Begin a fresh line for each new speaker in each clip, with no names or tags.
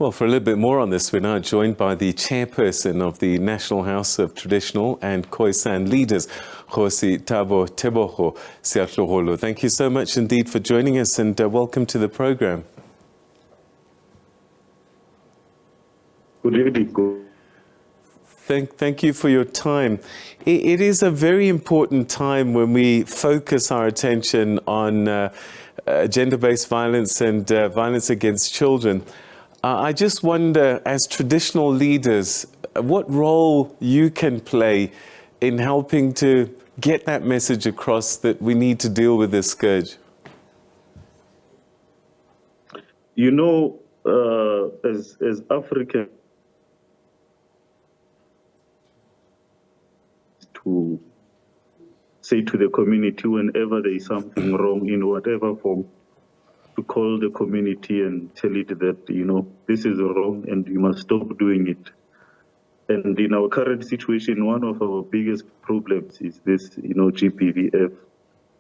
Well, for a little bit more on this, we're now joined by the chairperson of the National House of Traditional and Khoisan Leaders, Kgosi Thabo Tebogo Seatlholo. Thank you so much indeed for joining us, and welcome to the program.
Good evening.
Thank you for your time. It is a very important time when we focus our attention on gender-based violence and violence against children. I just wonder, as traditional leaders, what role you can play in helping to get that message across that we need to deal with this scourge.
You know, as African, to say to the community whenever there is something wrong in whatever form, to call the community and tell it that, you know, this is wrong and you must stop doing it. And in our current situation, one of our biggest problems is this, you know, GBVF.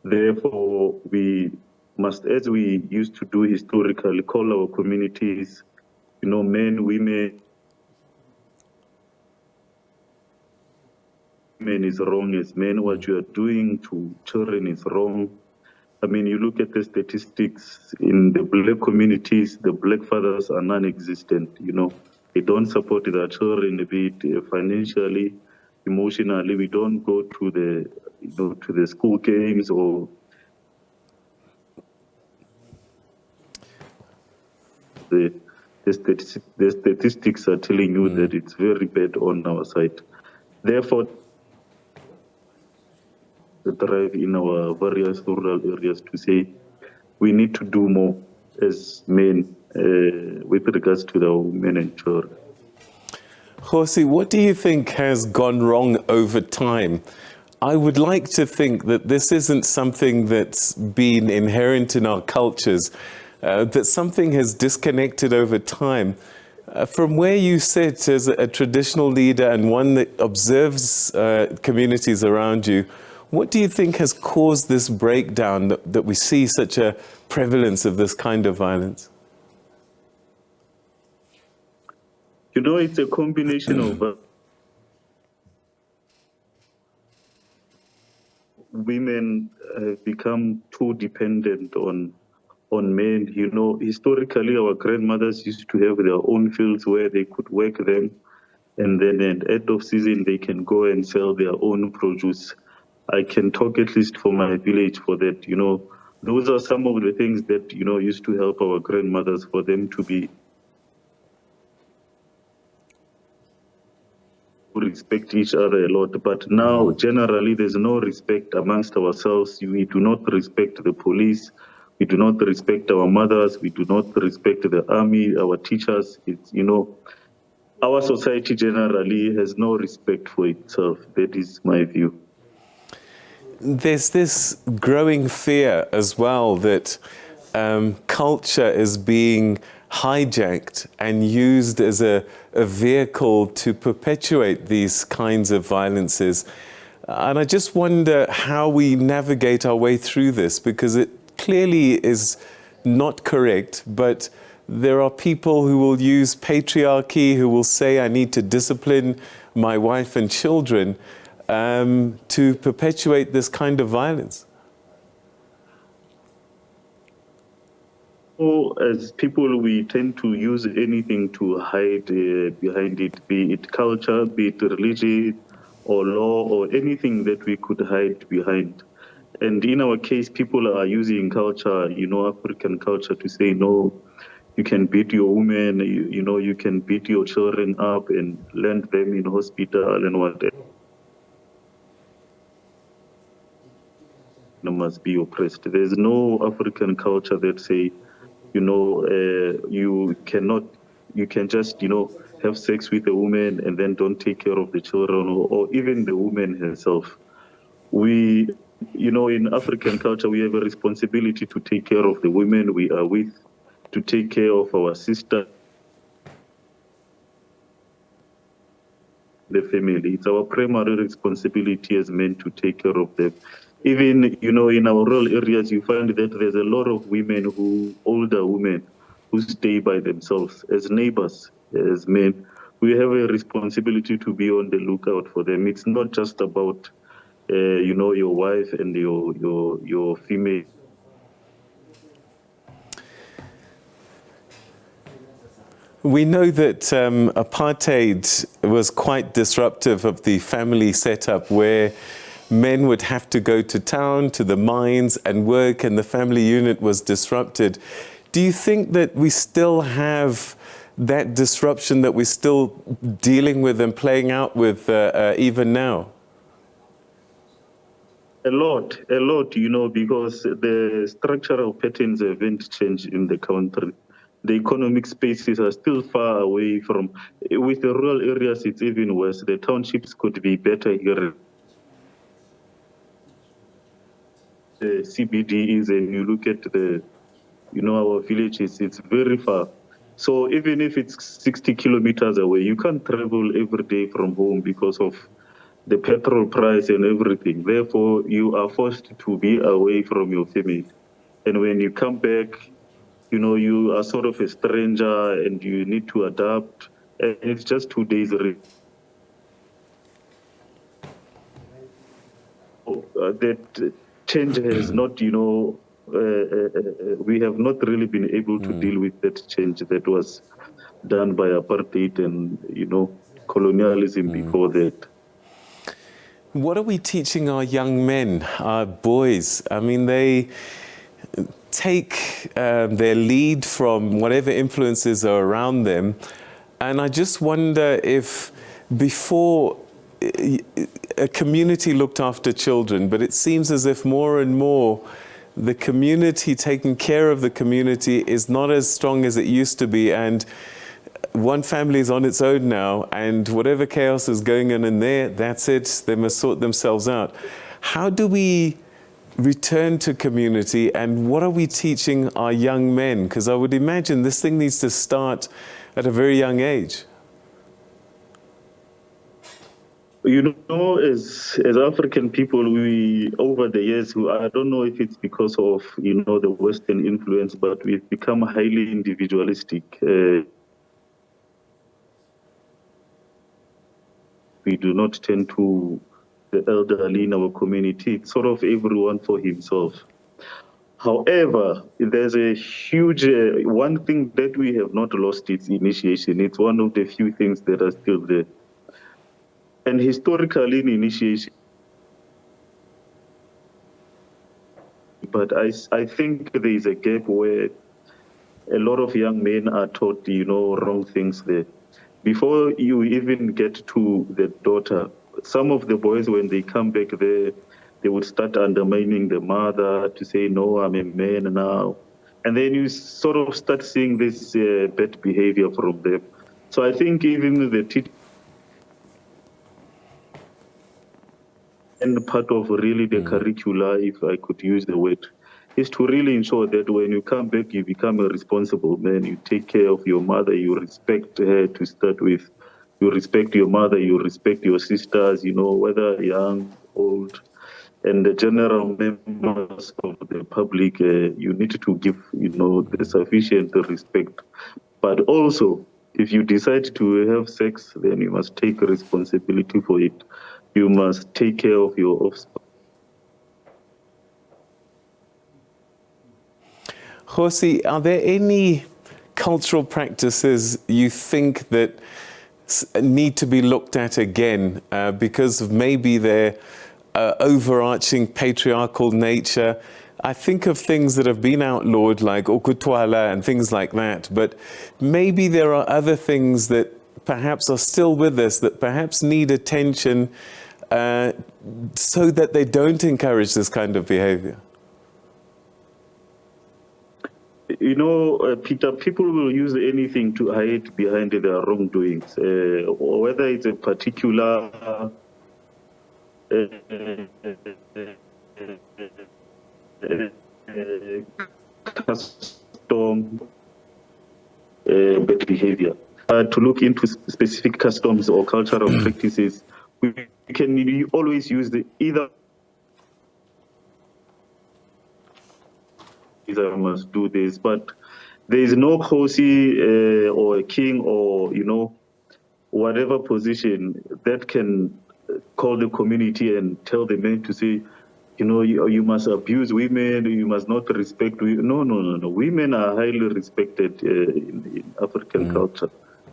Therefore, we must, as we used to do historically, call our communities, you know, men, women is wrong as men. What you are doing to children is wrong. I mean, you look at the statistics in the black communities, the black fathers are non-existent, you know. They don't support their children, be it financially, emotionally. We don't go to the, you know, to the school games or the statistics are telling you that it's very bad on our side. Therefore, the drive in our various rural areas to say we need to do more as men with regards to the women and children.
Kgosi, what do you think has gone wrong over time? I would like to think that this isn't something that's been inherent in our cultures, that something has disconnected over time. From where you sit as a traditional leader and one that observes communities around you, what do you think has caused this breakdown that we see such a prevalence of this kind of violence?
You know, it's a combination of women have become too dependent on men. You know, historically, our grandmothers used to have their own fields where they could work them, and then at the end of season, they can go and sell their own produce. I can talk at least for my village for that, you know. Those are some of the things that, you know, used to help our grandmothers for them to respect each other a lot. But now, generally, there's no respect amongst ourselves. We do not respect the police. We do not respect our mothers. We do not respect the army, our teachers. It's, you know, our society generally has no respect for itself. That is my view.
There's this growing fear as well that culture is being hijacked and used as a vehicle to perpetuate these kinds of violences. And I just wonder how we navigate our way through this, because it clearly is not correct, but there are people who will use patriarchy, who will say, I need to discipline my wife and children, to perpetuate this kind of violence.
So as people, we tend to use anything to hide behind it, be it culture, be it religion or law or anything that we could hide behind. And in our case, people are using culture, you know, African culture to say, no, you can beat your women, you know, you can beat your children up and land them in hospital and whatever. Must be oppressed. There's no African culture that say, you know, you can just, you know, have sex with a woman and then don't take care of the children or even the woman herself. We, you know, in African culture, we have a responsibility to take care of the women we are with, to take care of our sister, the family. It's our primary responsibility as men to take care of them. Even, you know, in our rural areas, you find that there's a lot of women older women, who stay by themselves. As neighbors, as men, we have a responsibility to be on the lookout for them. It's not just about, your wife and your female.
We know that apartheid was quite disruptive of the family setup, where men would have to go to town, to the mines and work, and the family unit was disrupted. Do you think that we still have that disruption that we're still dealing with and playing out with even now?
A lot, because the structural patterns haven't changed in the country. The economic spaces are still far away from, with the rural areas, it's even worse. The townships could be better here. The CBD is, and you look at our villages, it's very far. So even if it's 60 kilometers away, you can't travel every day from home because of the petrol price and everything. Therefore, you are forced to be away from your family. And when you come back, you are sort of a stranger and you need to adapt. And it's just 2 days. That change has not, we have not really been able to deal with that change that was done by apartheid and, colonialism before that.
What are we teaching our young men, our boys? I mean, they take their lead from whatever influences are around them. And I just wonder if before a community looked after children, but it seems as if more and more the community taking care of the community is not as strong as it used to be. And one family is on its own now, and whatever chaos is going on in there, that's it. They must sort themselves out. How do we return to community, and what are we teaching our young men? Because I would imagine this thing needs to start at a very young age.
As African people, we, over the years, I don't know if it's because of, the Western influence, but we've become highly individualistic. We do not tend to the elderly in our community. It's sort of everyone for himself. However, there's a huge, one thing that we have not lost is initiation. It's one of the few things that are still there. And historically in initiation, but I think there is a gap where a lot of young men are taught, wrong things there. Before you even get to the daughter, some of the boys, when they come back there, they would start undermining the mother to say, no, I'm a man now. And then you sort of start seeing this bad behavior from them. So I think even the teaching and part of really the curricula, if I could use the word, is to really ensure that when you come back, you become a responsible man. You take care of your mother, you respect her to start with. You respect your mother, you respect your sisters, whether young, old, and the general members of the public. You need to give, the sufficient respect. But also, if you decide to have sex, then you must take responsibility for it. You must take care of your offspring.
Kgosi, are there any cultural practices you think that need to be looked at again because of maybe their overarching patriarchal nature? I think of things that have been outlawed like okutwala and things like that, but maybe there are other things that perhaps are still with us that perhaps need attention so that they don't encourage this kind of behavior.
Peter, people will use anything to hide behind their wrongdoings, or whether it's a particular custom bad behavior. To look into specific customs or cultural practices, we can always use either I must do this, but there is no Kgosi or a king or, you know, whatever position that can call the community and tell the men to say, you know, you must abuse women, you must not respect women. No, no, no, no. Women are highly respected in African culture.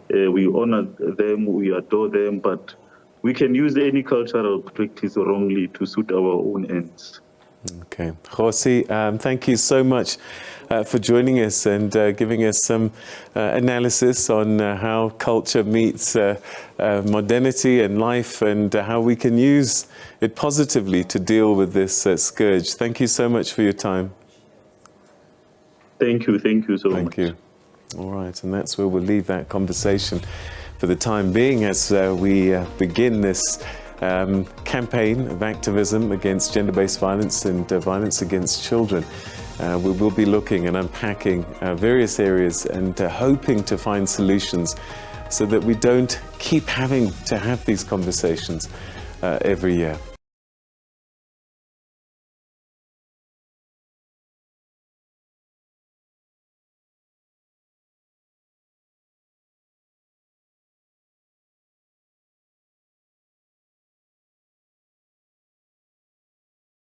We honor them, we adore them, but we can use any cultural practice wrongly to suit our own ends.
Okay. Kgosi, thank you so much for joining us and giving us some analysis on how culture meets modernity and life, and how we can use it positively to deal with this scourge. Thank you so much for your time.
Thank you so much.
Thank you. All right, and that's where we'll leave that conversation for the time being as we begin this campaign of activism against gender-based violence and violence against children. We will be looking and unpacking various areas and hoping to find solutions so that we don't keep having to have these conversations every year.